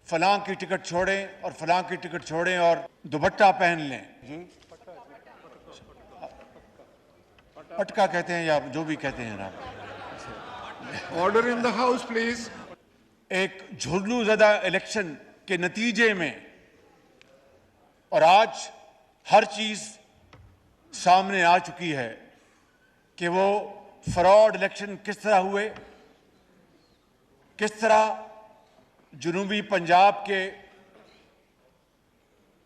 फलां की टिकट छोड़ें और फलां की टिकट छोड़ें और दुपट्टा पहन लें। जी, पटका कहते हैं या जो भी कहते हैं आप। Order in the House, please. एक झुर्नू ज़दा इलेक्शन के नतीजे में और आज हर चीज़ सामने आ चुकी है कि वो फ्रॉड इलेक्शन किस तरह हुए, किस तरह जुनूबी पंजाब के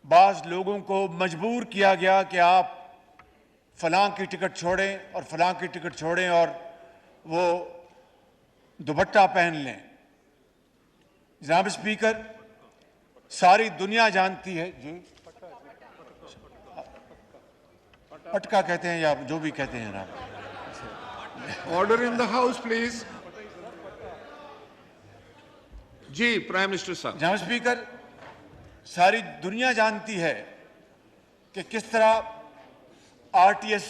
बाज़ लोगों को मजबूर किया गया कि आप फलां की टिकट छोड़ें और फलां की टिकट छोड़ें और वो दुपट्टा पहन लें। जनाब स्पीकर, सारी दुनिया जानती है। जी, पटका कहते हैं या जो भी कहते हैं आप। Order in the House, please. जी, प्राइम मिनिस्टर साहब। जनाब स्पीकर, सारी दुनिया जानती है कि किस तरह आरटीएस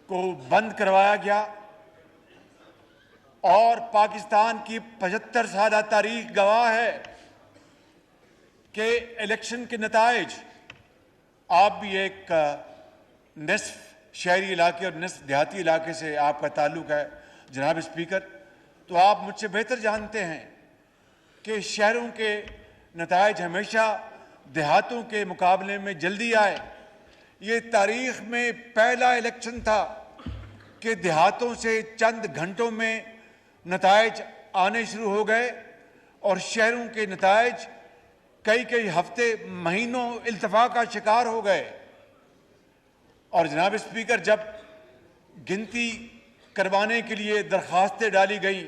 को बंद करवाया गया और पाकिस्तान की 75 साल तारीख गवाह है कि इलेक्शन के नताइज, आप भी एक निस्फ शहरी इलाके और निस्फ देहाती इलाके से आपका ताल्लुक है जनाब स्पीकर, तो आप मुझसे बेहतर जानते हैं कि शहरों के नताइज हमेशा देहातों के मुकाबले में जल्दी आए। ये तारीख में पहला इलेक्शन था कि देहातों से चंद घंटों में नताइज आने शुरू हो गए और शहरों के नताइज कई कई हफ्ते महीनों इल्तफा का शिकार हो गए। और जनाब स्पीकर, जब गिनती करवाने के लिए दरखास्तें डाली गई